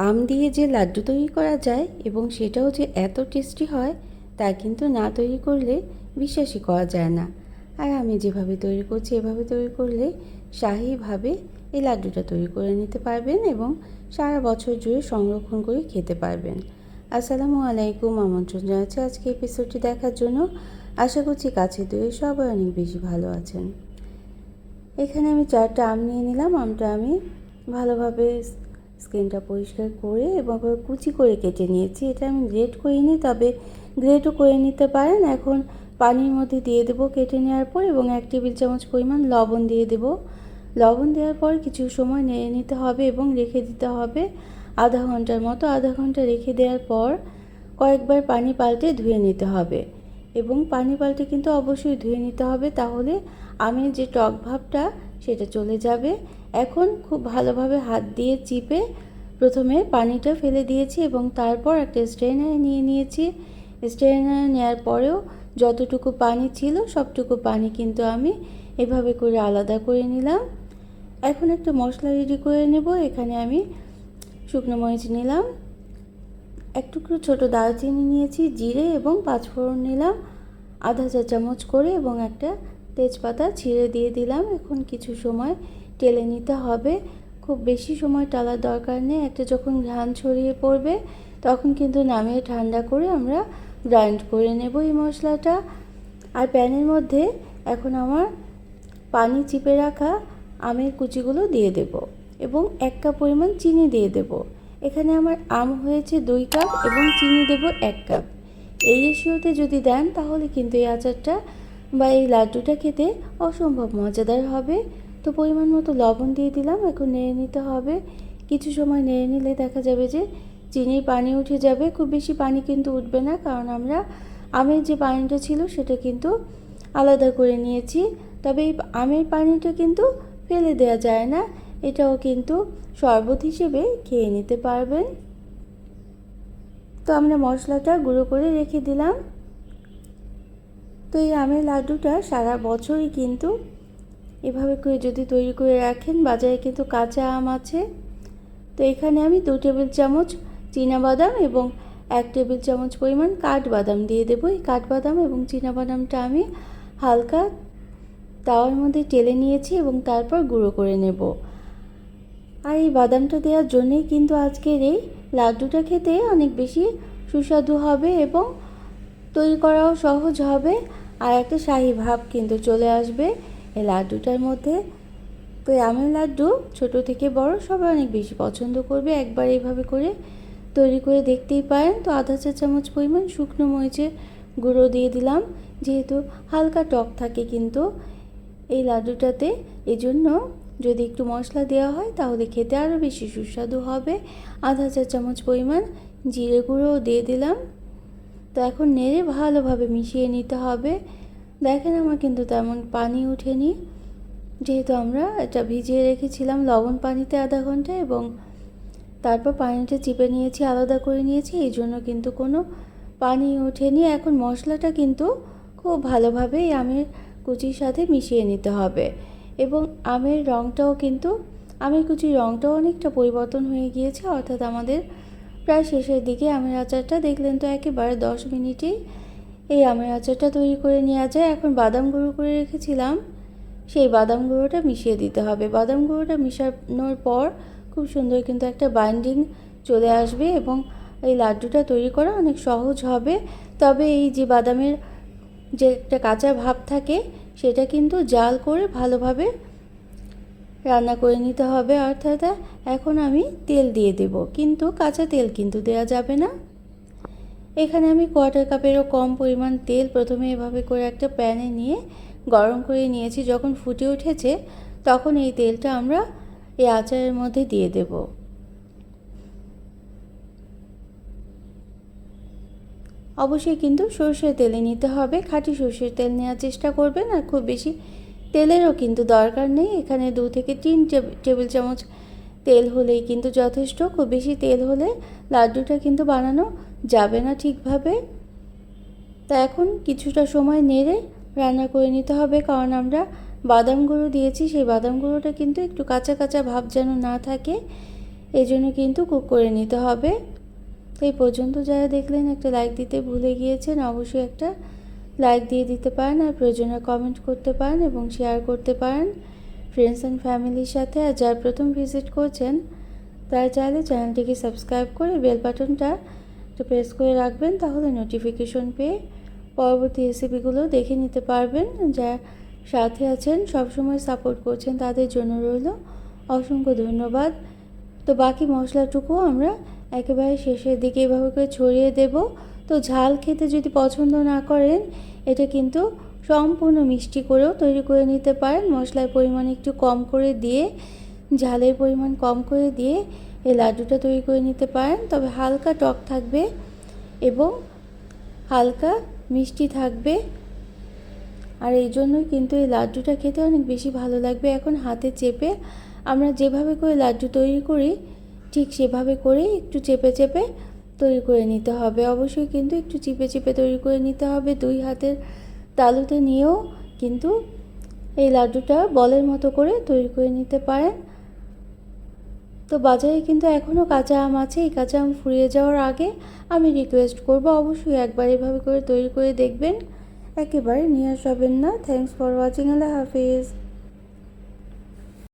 আম দিয়ে যে লাড্ডু তৈরি করা যায় এবং সেটাও যে এত টেস্টি হয় তা কিন্তু না তৈরি করলে বিশ্বাসই করা যায় না। আর আমি যেভাবে তৈরি করছি এভাবে তৈরি করলে শাহিভাবে এই লাড্ডুটা তৈরি করে নিতে পারবেন এবং সারা বছর জুড়ে সংরক্ষণ করে খেতে পারবেন। আসসালামু আলাইকুম, আমন্ত্রণ জানাচ্ছি আজকে এপিসোডটি দেখার জন্য। আশা করছি কাছে দূরে সবাই অনেক বেশি ভালো আছেন। এখানে আমি 4টা আম নিয়ে নিলাম। আমটা আমি ভালোভাবে স্কিনটা পরিষ্কার করে এবং কুচি করে কেটে নিয়েছি। এটা আমি গ্রেট করিনি, তবে গ্রেটও করে নিতে পারেন। এখন পানির মধ্যে দিয়ে দেবো কেটে নেওয়ার পর এবং 1 টেবিল চামচ পরিমাণ লবণ দিয়ে দেব। লবণ দেওয়ার পর কিছু সময় নেড়ে নিতে হবে এবং রেখে দিতে হবে আধা ঘন্টার মতো। আধা ঘন্টা রেখে দেওয়ার পর কয়েকবার পানি পাল্টে ধুয়ে নিতে হবে এবং পানি পাল্টে কিন্তু অবশ্যই ধুয়ে নিতে হবে, তাহলে আমের যে টক ভাবটা সেটা চলে যাবে। এখন খুব ভালোভাবে হাত দিয়ে চিপে প্রথমে পানিটা ফেলে দিয়েছি এবং তারপর একটা স্ট্রেনারে নিয়ে নিয়েছি। স্ট্রেনারে নেওয়ার পরেও যতটুকু পানি ছিল সবটুকু পানি কিন্তু আমি এভাবে করে আলাদা করে নিলাম। এখন একটা মশলা রেডি করে নেব। এখানে আমি শুকনো মরিচ নিলাম, এক টুকরো ছোটো দারচিনি নিয়েছি, জিরে এবং 5 ফোড়ন নিলাম আধা চা চামচ করে এবং একটা তেজপাতা ছিঁড়ে দিয়ে দিলাম। এখন কিছু সময় টেলে নিতে হবে, খুব বেশি সময় টালার দরকার নেই। একটা যখন ঘ্রাণ ছড়িয়ে পড়বে তখন কিন্তু নামিয়ে ঠান্ডা করে আমরা গ্রাইন্ড করে নেব এই মশলাটা। আর প্যানের মধ্যে এখন আমার পানি চিপে রাখা আমের কুচিগুলো দিয়ে দেব এবং 1 কাপ পরিমাণ চিনি দিয়ে দেব। এখানে আমার আম হয়েছে 2 কাপ এবং চিনি দেব 1 কাপ। এই রেশিওতে যদি দেন তাহলে কিন্তু এই আচারটা বা এই লাড্ডুটা খেতে অসম্ভব মজাদার হবে। তো পরিমাণ মতো লবণ দিয়ে দিলাম। এখন নেড়ে নিতে হবে। কিছু সময় নেড়ে নিলে দেখা যাবে যে চিনির পানি উঠে যাবে। খুব বেশি পানি কিন্তু উঠবে না, কারণ আমরা আমের যে পানিটা ছিল সেটা কিন্তু আলাদা করে নিয়েছি। তবে এই আমের পানিটা কিন্তু ফেলে দেওয়া যায় না, এটাও কিন্তু শরবত হিসেবে খেয়ে নিতে পারবেন। তো আমরা মশলাটা গুঁড়ো করে রেখে দিলাম। তো এই আমের লাড্ডুটা সারা বছরই কিন্তু এভাবে করে যদি তৈরি করে রাখেন, বাজারে কিন্তু কাঁচা আম আছে। তো এখানে আমি 2 টেবিল চামচ চীনাবাদাম এবং 1 টেবিল চামচ পরিমাণ কাঠবাদাম দিয়ে দেবো। এই কাঠবাদাম এবং চীনাবাদামটা আমি হালকা তাওয়ার মধ্যে টেলে নিয়েছি এবং তারপর গুঁড়ো করে নেব। আর এই বাদামটা দেওয়ার জন্যেই কিন্তু আজকের এই লাড্ডুটা খেতে অনেক বেশি সুস্বাদু হবে এবং তৈরি করাও সহজ হবে, আর একটা শাহী ভাব কিন্তু চলে আসবে এই লাড্ডুটার মধ্যে। তো এই আমের লাড্ডু ছোট থেকে বড় সবাই অনেক বেশি পছন্দ করবে। একবার এইভাবে করে তৈরি করে দেখতেই পারেন। তো আধা চা চামচ পরিমাণ শুকনো মরিচের গুঁড়ো দিয়ে দিলাম, যেহেতু হালকা টক থাকে কিন্তু এই লাড্ডুটাতে, এজন্য যদি একটু মশলা দেওয়া হয় তাহলে খেতে আরও বেশি সুস্বাদু হবে। আধা চা চামচ পরিমাণ জিরে গুঁড়োও দিয়ে দিলাম। তো এখন নেড়ে ভালোভাবে মিশিয়ে নিতে হবে। দেখেন আমার কিন্তু তেমন পানি ওঠেনি, যেহেতু আমরা এটা ভিজিয়ে রেখেছিলাম লবণ পানিতে আধা ঘন্টা এবং তারপর পানিটা চিপে নিয়েছি, আলাদা করে নিয়েছি, এই জন্য কিন্তু কোনো পানি ওঠেনি। এখন মশলাটা কিন্তু খুব ভালোভাবে এই আমের কুচির সাথে মিশিয়ে নিতে হবে এবং আমের রঙটাও কিন্তু আমের কুচির রঙটাও অনেকটা পরিবর্তন হয়ে গিয়েছে, অর্থাৎ আমাদের প্রায় শেষের দিকে আমের আচারটা দেখলেন তো একেবারে 10 মিনিটেই এই আমের আচারটা তৈরি করে নেওয়া যায়। এখন বাদাম গুঁড়ো করে রেখেছিলাম, সেই বাদাম গুঁড়োটা মিশিয়ে দিতে হবে। বাদাম গুঁড়োটা মিশানোর পর খুব সুন্দর কিন্তু একটা বাইন্ডিং চলে আসবে এবং এই লাড্ডুটা তৈরি করা অনেক সহজ হবে। তবে এই যে বাদামের যে একটা কাঁচা ভাব থাকে সেটা কিন্তু জাল করে ভালোভাবে রান্না করে নিতে হবে। অর্থাৎ এখন আমি তেল দিয়ে দেব, কিন্তু কাঁচা তেল কিন্তু দেওয়া যাবে না। এখানে আমি 1/4 কাপেরও কম পরিমাণ তেল প্রথমে এভাবে করে একটা প্যানে নিয়ে গরম করে নিয়েছি। যখন ফুটে উঠেছে তখন এই তেলটা আমরা এই আচারের মধ্যে দিয়ে দেব। অবশ্যই কিন্তু সরষের তেলে নিতে হবে, খাঁটি সরষের তেল নেওয়ার চেষ্টা করবেন। আর খুব বেশি তেলেরও কিন্তু দরকার নেই, এখানে 2 থেকে 3 টেবিল চামচ তেল হলেই কিন্তু যথেষ্ট। খুব বেশি তেল হলে লাড্ডুটা কিন্তু বানানো যাবে না ঠিকভাবে। তা এখন কিছুটা সময় নেড়ে রান্না করে নিতে হবে, কারণ আমরা বাদাম গুঁড়ো দিয়েছি, সেই বাদাম গুঁড়োটা কিন্তু একটু কাঁচা কাঁচা ভাব যেন না থাকে এই জন্য কিন্তু কুক করে নিতে হবে। তো এই পর্যন্ত যারা দেখলেন একটা লাইক দিতে ভুলে গিয়েছেন, অবশ্যই একটা লাইক দিয়ে দিতে পারেন, আর প্রয়োজনে কমেন্ট করতে পারেন এবং শেয়ার করতে পারেন ফ্রেন্ডস অ্যান্ড ফ্যামিলির সাথে। আর যারা প্রথম ভিজিট করছেন তারা চাইলে চ্যানেলটিকে সাবস্ক্রাইব করে বেল বাটনটা একটু প্রেস করে রাখবেন, তাহলে নোটিফিকেশন পেয়ে পরবর্তী রেসিপিগুলো দেখে নিতে পারবেন। যারা সাথে আছেন, সবসময় সাপোর্ট করছেন, তাদের জন্য রইল অসংখ্য ধন্যবাদ। তো বাকি মশলাটুকু আমরা একেবারে শেষের দিকে এভাবে করে ছড়িয়ে দেব। তো ঝাল খেতে যদি পছন্দ না করেন, এটা কিন্তু সম্পূর্ণ মিষ্টি করেও তৈরি করে নিতে পারেন। মশলার পরিমাণ একটু কম করে দিয়ে, ঝালের পরিমাণ কম করে দিয়ে এই লাড্ডুটা তৈরি করে নিতে পারেন। তবে হালকা টক থাকবে এবং হালকা মিষ্টি থাকবে, আর এই জন্যই কিন্তু এই লাড্ডুটা খেতে অনেক বেশি ভালো লাগবে। এখন হাতে চেপে আমরা যেভাবে করে লাড্ডু তৈরি করি, ঠিক সেভাবে করে একটু চেপে চেপে তৈরি করে নিতে হবে। অবশ্যই কিন্তু একটু চিপে চিপে তৈরি করে নিতে হবে। দুই হাতের তালুতে নিয়েও কিন্তু এই লাড্ডুটা বলের মতো করে তৈরি করে নিতে পারেন। তো বাজারে কিন্তু এখনও কাঁচা আম আছে। এই কাঁচা আম ফুরিয়ে যাওয়ার আগে আমি রিকোয়েস্ট করব, অবশ্যই একবার এভাবে করে তৈরি করে দেখবেন, একেবারে নিরাশ হবেন না। Thanks for watching. Allah Hafiz.